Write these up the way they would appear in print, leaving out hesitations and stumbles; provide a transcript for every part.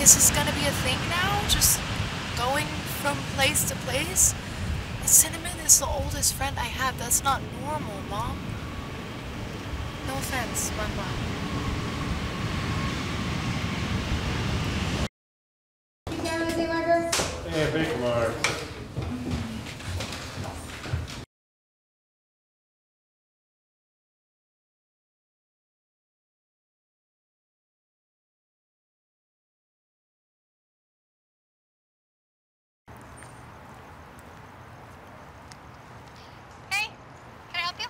Is this gonna be a thing now? Just going from place to place? Cinnamon is the oldest friend I have. That's not normal, Mom. No offense, my mom. Hey, big mark. Hey, can I help you?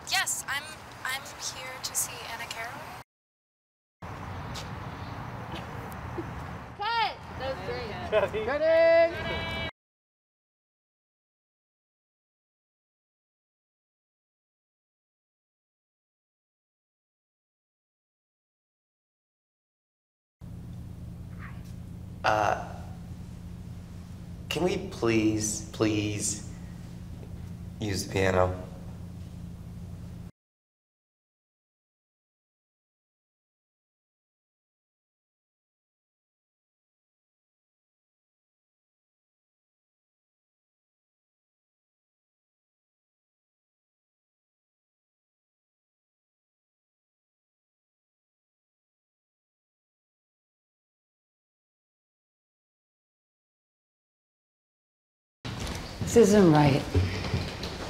Yes, I'm here to see Anna Caraway. Cut! That was great. Cutting! Can we please use the piano? This isn't right.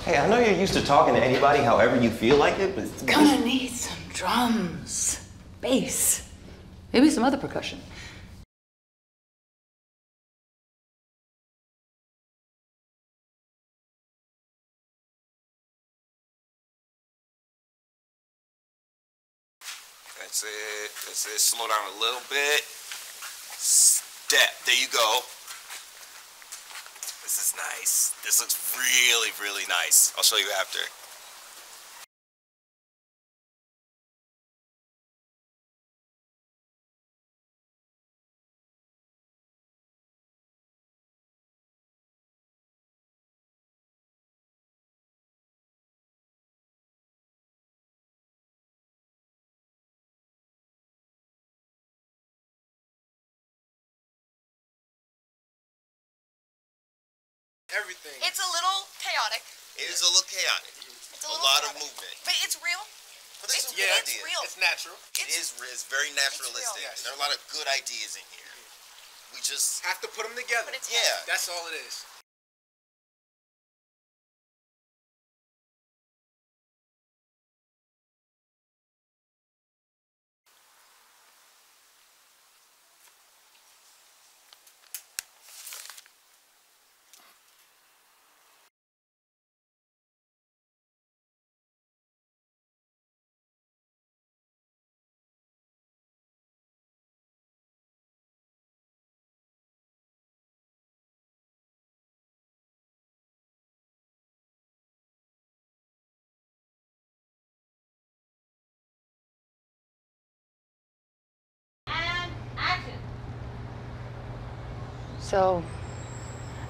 Hey, I know you're used to talking to anybody however you feel like it, but... Gonna need some drums, bass, maybe some other percussion. That's it. That's it. Slow down a little bit. Step. There you go. This is nice. This looks really, really nice. I'll show you after. Everything. It's a little chaotic. It is a little chaotic. It's a lot of movement. But it's real. But there's some It's good it's ideas. real. It's natural. It's very naturalistic. Yes. There are a lot of good ideas in here. We just... Have to put them together. But it's Yeah. That's all it is. So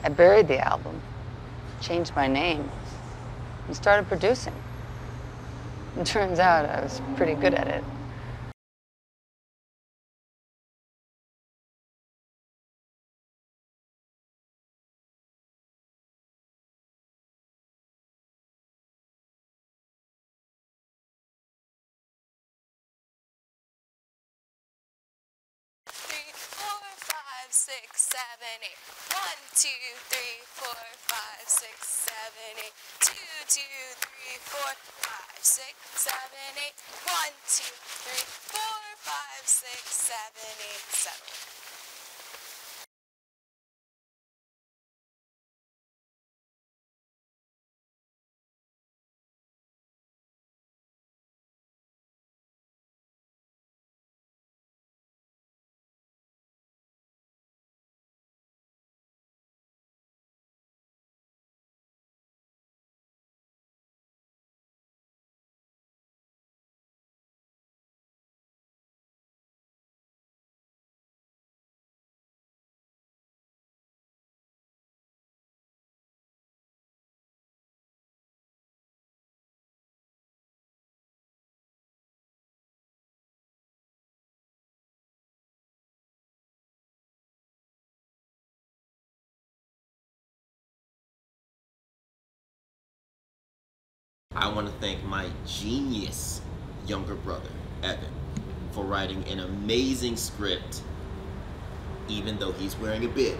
I buried the album, changed my name, and started producing. It turns out I was pretty good at it. Six, seven, eight. 1, 2, 3, 4, 5, 6, 7, 8. 2, 2, 3, 4, 5, 6, 7, 8. 1, 2, 3, 4, 5, 6, 7, 8. Settle. I want to thank my genius younger brother, Evan, for writing an amazing script, even though he's wearing a bib.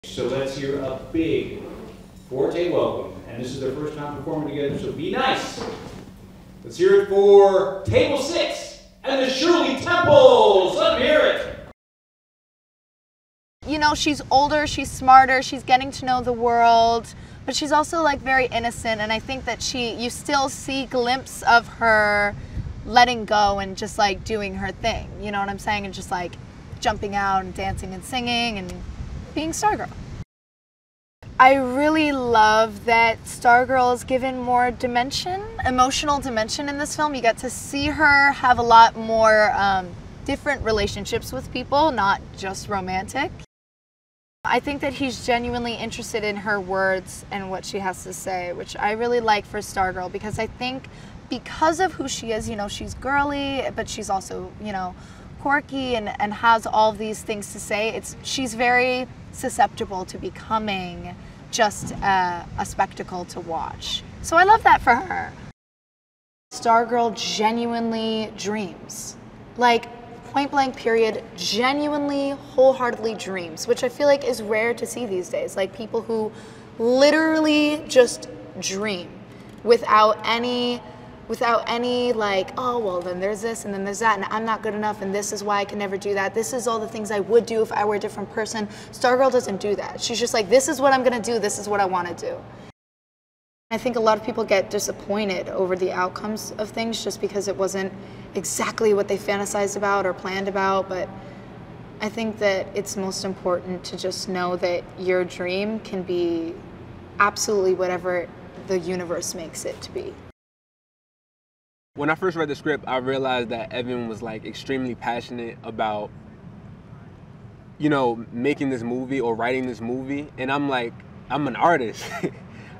So let's hear a big Forte welcome. And this is their first time performing together, so be nice. Let's hear it for Table 6 and the Shirley Temples. Let me hear it. You know, she's older, she's smarter, she's getting to know the world, but she's also like very innocent, and I think that you still see glimpses of her letting go and just like doing her thing, you know what I'm saying? And just like jumping out and dancing and singing and being Stargirl. I really love that Stargirl is given more dimension, emotional dimension in this film. You get to see her have a lot more different relationships with people, not just romantic. I think that he's genuinely interested in her words and what she has to say, which I really like for Stargirl, because I think because of who she is, you know, she's girly, but she's also, you know, quirky and has all these things to say. She's very susceptible to becoming just a spectacle to watch. So I love that for her. Stargirl genuinely dreams. Like, point blank period, genuinely, wholeheartely dreams, which I feel like is rare to see these days. Like people who literally just dream without any like, oh, well, then there's this and then there's that and I'm not good enough and this is why I can never do that. This is all the things I would do if I were a different person. Stargirl doesn't do that. She's just like, this is what I'm gonna do, this is what I wanna do. I think a lot of people get disappointed over the outcomes of things just because it wasn't exactly what they fantasized about or planned about, but I think that it's most important to just know that your dream can be absolutely whatever the universe makes it to be. When I first read the script, I realized that Evan was like extremely passionate about, you know, making this movie or writing this movie, and I'm like, I'm an artist.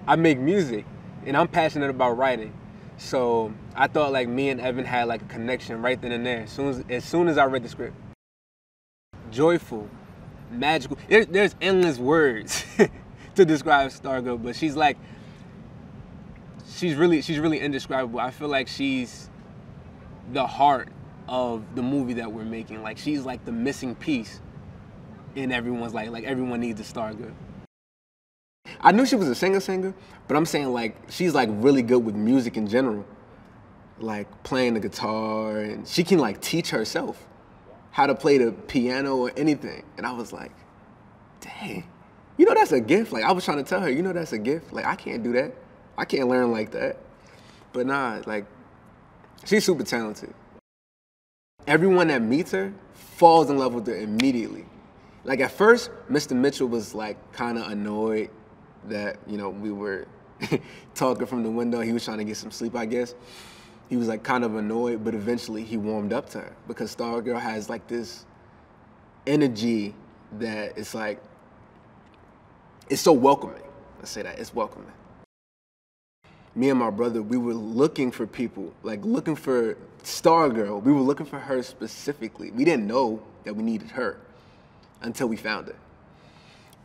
I make music, and I'm passionate about writing. So I thought like me and Evan had like a connection right then and there. As soon as I read the script, joyful, magical. There's endless words to describe Stargirl, but she's like, she's really indescribable. I feel like she's the heart of the movie that we're making. Like she's like the missing piece in everyone's life. Like everyone needs a Stargirl. I knew she was a singer, but I'm saying like she's like really good with music in general, like playing the guitar, and she can like teach herself how to play the piano or anything. And I was like, dang, you know that's a gift. Like I was trying to tell her, you know that's a gift. Like I can't do that. I can't learn like that. But nah, like she's super talented. Everyone that meets her falls in love with her immediately. Like at first, Mr. Mitchell was like kind of annoyed that, you know, we were talking from the window. He was trying to get some sleep, I guess. He was like kind of annoyed, but eventually he warmed up to her because Stargirl has like this energy that it's like, it's so welcoming. Let's say that, it's welcoming. Me and my brother, we were looking for people, like looking for Stargirl. We were looking for her specifically. We didn't know that we needed her until we found her.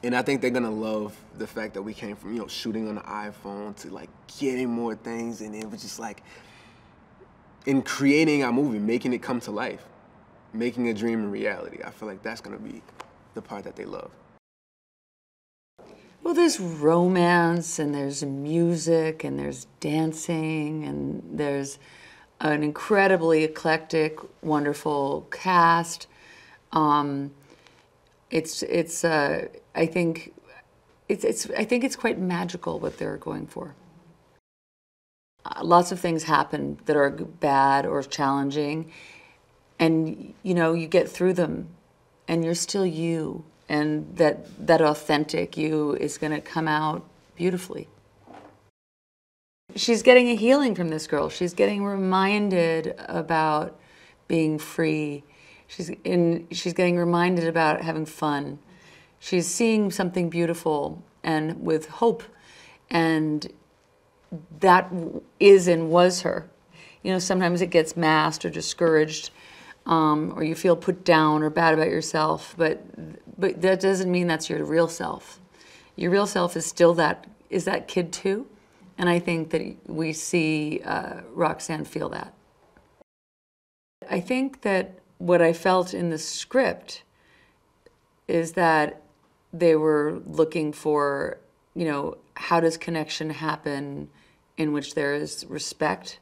And I think they're gonna love the fact that we came from, you know, shooting on the iPhone to like getting more things, and it was just like, in creating our movie, making it come to life, making a dream a reality. I feel like that's gonna be the part that they love. Well, there's romance, and there's music, and there's dancing, and there's an incredibly eclectic, wonderful cast. I think it's quite magical what they're going for. Lots of things happen that are bad or challenging, and you know, you get through them, and you're still you, and that authentic you is going to come out beautifully. She's getting a healing from this girl. She's getting reminded about being free. She's getting reminded about having fun. She's seeing something beautiful and with hope, and that is and was her. You know, sometimes it gets masked or discouraged, or you feel put down or bad about yourself, but that doesn't mean that's your real self. Your real self is still that is that kid too. And I think that we see Roxanne feel that. I think that what I felt in the script is that they were looking for, you know, how does connection happen in which there is respect,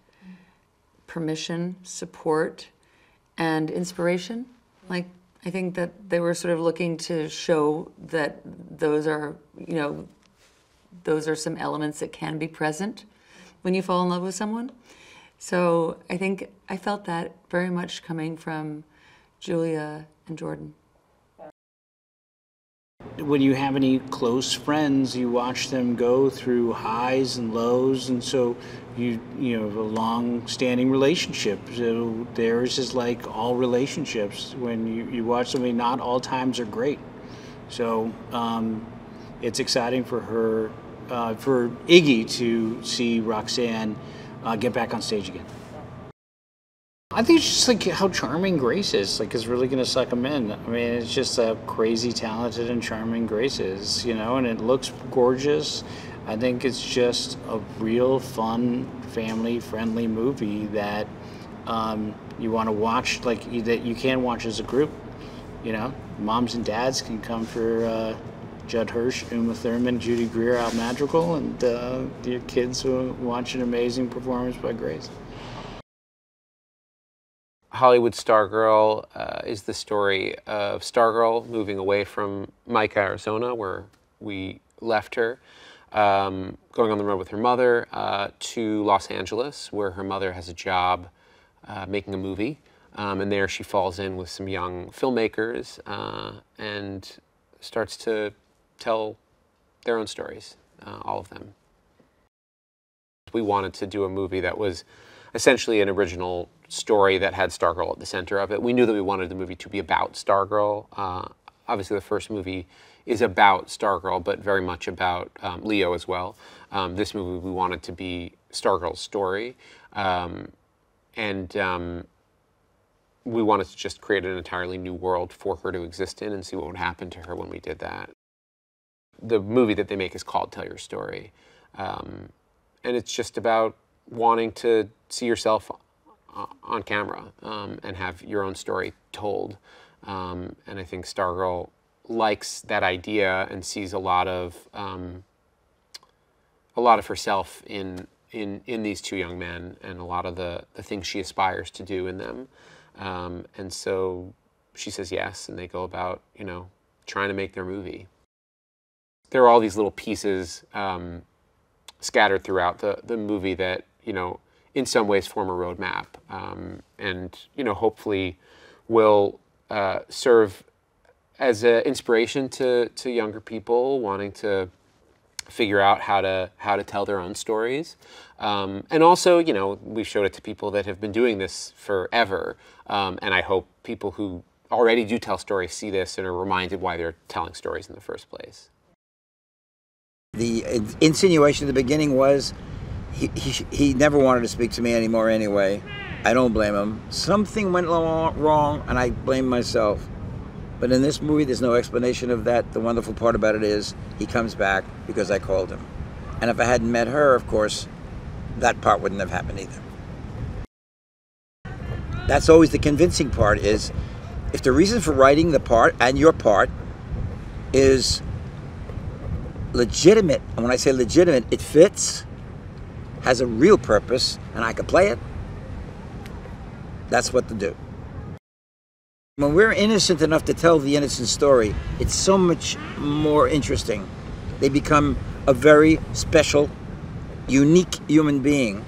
permission, support, and inspiration. Like, I think that they were sort of looking to show that those are, you know, those are some elements that can be present when you fall in love with someone. So I think I felt that very much coming from Julia and Jordan. When you have any close friends, you watch them go through highs and lows, and so you have a long-standing relationship. So theirs is like all relationships. When you watch somebody, not all times are great. So it's exciting for her, for Iggy to see Roxanne get back on stage again. I think it's just like how charming Grace is. Like, it's really gonna suck them in. I mean, it's just how crazy talented and charming Grace is, you know, and it looks gorgeous. I think it's just a real fun, family-friendly movie that you want to watch, like that you can watch as a group. You know, moms and dads can come for Judd, Hirsch, Uma Thurman, Judy, Greer, out Madrigal, and your kids will watch an amazing performance by Grace. Hollywood Stargirl is the story of Stargirl moving away from Mica, Arizona, where we left her, going on the road with her mother, to Los Angeles, where her mother has a job making a movie. And there she falls in with some young filmmakers and starts to tell their own stories, all of them. We wanted to do a movie that was essentially an original story that had Stargirl at the center of it. We knew that we wanted the movie to be about Stargirl. Obviously, the first movie is about Stargirl, but very much about Leo as well. This movie, we wanted to be Stargirl's story. We wanted to just create an entirely new world for her to exist in and see what would happen to her when we did that. The movie that they make is called Tell Your Story. And it's just about wanting to see yourself on camera and have your own story told. And I think Stargirl likes that idea and sees a lot of herself in these two young men and a lot of the things she aspires to do in them. And so she says yes, and they go about, you know, trying to make their movie. There are all these little pieces scattered throughout the movie that, you know, in some ways form a roadmap, and, you know, hopefully will serve as an inspiration to younger people wanting to figure out how to tell their own stories. And also, you know, we've showed it to people that have been doing this forever, and I hope people who already do tell stories see this and are reminded why they're telling stories in the first place. The insinuation at the beginning was he never wanted to speak to me anymore anyway. I don't blame him. Something went wrong, and I blame myself. But in this movie, there's no explanation of that. The wonderful part about it is he comes back because I called him. And if I hadn't met her, of course, that part wouldn't have happened either. That's always the convincing part, is if the reason for writing the part and your part is legitimate, and when I say legitimate, it fits, has a real purpose, and I can play it, that's what to do. When we're innocent enough to tell the innocent story, it's so much more interesting. They become a very special, unique human being,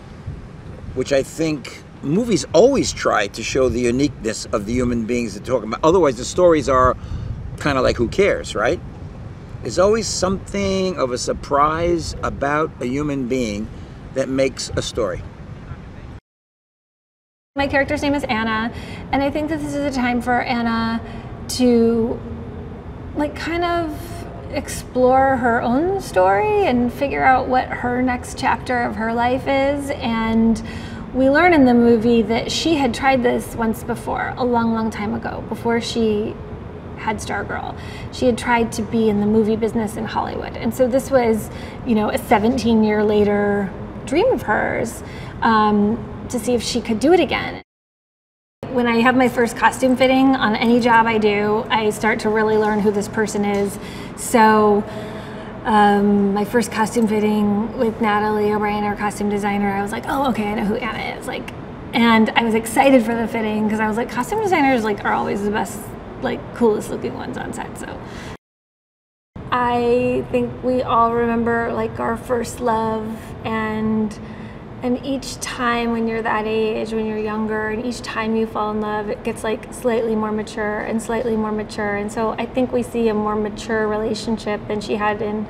which I think movies always try to show the uniqueness of the human beings they're talking about. Otherwise, the stories are kind of like, who cares, right? There's always something of a surprise about a human being that makes a story. My character's name is Anna, and I think that this is a time for Anna to, like, kind of explore her own story and figure out what her next chapter of her life is. And we learn in the movie that she had tried this once before, a long, long time ago, before she had Stargirl. She had tried to be in the movie business in Hollywood. And so this was, you know, a 17-year later dream of hers to see if she could do it again. When I have my first costume fitting on any job I do, I start to really learn who this person is. So my first costume fitting with Natalie O'Brien, our costume designer, I was like, oh, okay, I know who Anna is. Like, and I was excited for the fitting because I was like, costume designers like are always the best, like coolest looking ones on set. So I think we all remember like our first love, and each time when you're that age, when you're younger, and each time you fall in love, it gets like slightly more mature and slightly more mature. And so I think we see a more mature relationship than she had in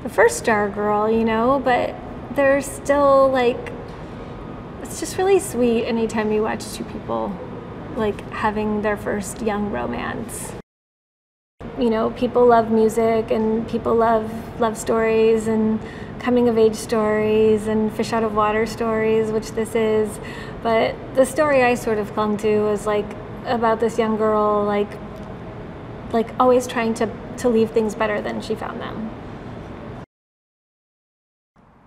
the first Stargirl, you know, but there's still like, it's just really sweet anytime you watch two people like having their first young romance. You know, people love music and people love love stories and coming of age stories and fish out of water stories, which this is. But the story I sort of clung to was like about this young girl like always trying to leave things better than she found them.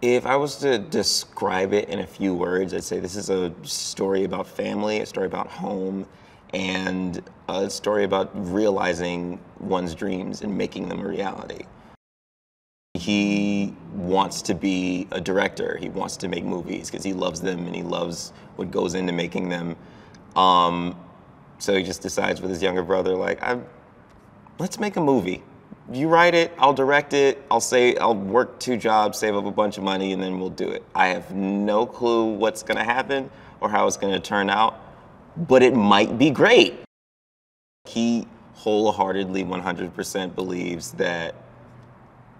If I was to describe it in a few words, I'd say this is a story about family, a story about home, and a story about realizing one's dreams and making them a reality. He wants to be a director. He wants to make movies because he loves them and he loves what goes into making them. So he just decides with his younger brother, like, let's make a movie. You write it, I'll direct it, I'll work 2 jobs, save up a bunch of money, and then we'll do it. I have no clue what's gonna happen or how it's gonna turn out, but it might be great. He wholeheartedly 100% believes that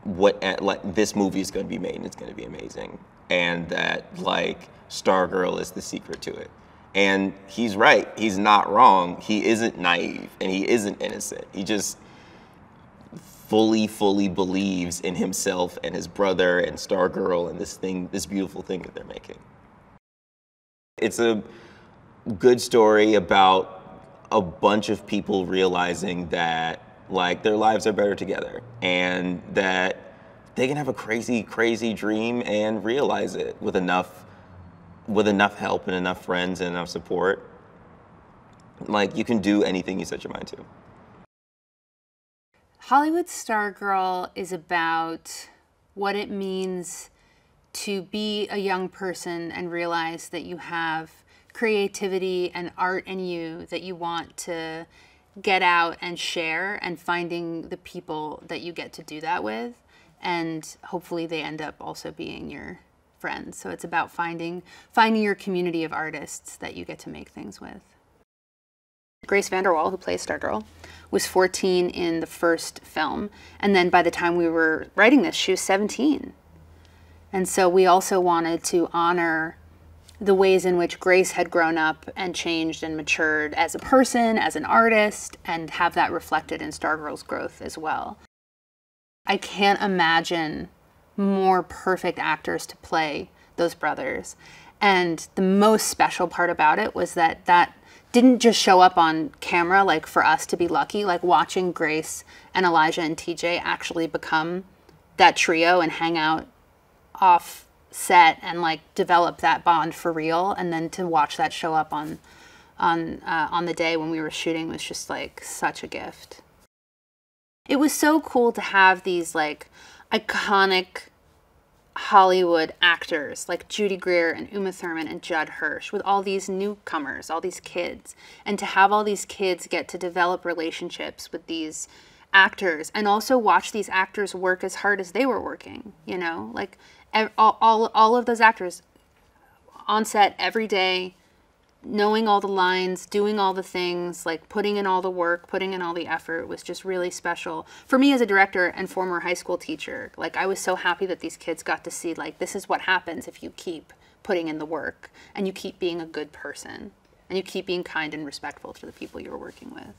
this movie is going to be made and it's going to be amazing, and that like Stargirl is the secret to it. And he's right. He's not wrong. He isn't naive and he isn't innocent. He just fully believes in himself and his brother and Stargirl and this beautiful thing that they're making. It's a good story about a bunch of people realizing that like their lives are better together and that they can have a crazy dream and realize it with enough help and enough friends and enough support. Like, you can do anything you set your mind to. Hollywood Stargirl is about what it means to be a young person and realize that you have creativity and art in you that you want to get out and share, and finding the people that you get to do that with, and hopefully they end up also being your friends. So it's about finding your community of artists that you get to make things with. Grace VanderWaal, who plays Stargirl, was 14 in the first film, and then by the time we were writing this, she was 17. And so we also wanted to honor the ways in which Grace had grown up and changed and matured as a person, as an artist, and have that reflected in Stargirl's growth as well. I can't imagine more perfect actors to play those brothers. And the most special part about it was that didn't just show up on camera, like for us to be lucky, like watching Grace and Elijah and TJ actually become that trio and hang out off set and like develop that bond for real, and then to watch that show up on the day when we were shooting was just like such a gift. It was so cool to have these like iconic Hollywood actors like Judy Greer and Uma Thurman and Judd Hirsch with all these newcomers, all these kids, and to have all these kids get to develop relationships with these actors and also watch these actors work as hard as they were working, you know, like all of those actors on set every day, knowing all the lines, doing all the things, like putting in all the work, putting in all the effort was just really special. For me as a director and former high school teacher, like I was so happy that these kids got to see like this is what happens if you keep putting in the work and you keep being a good person and you keep being kind and respectful to the people you're working with.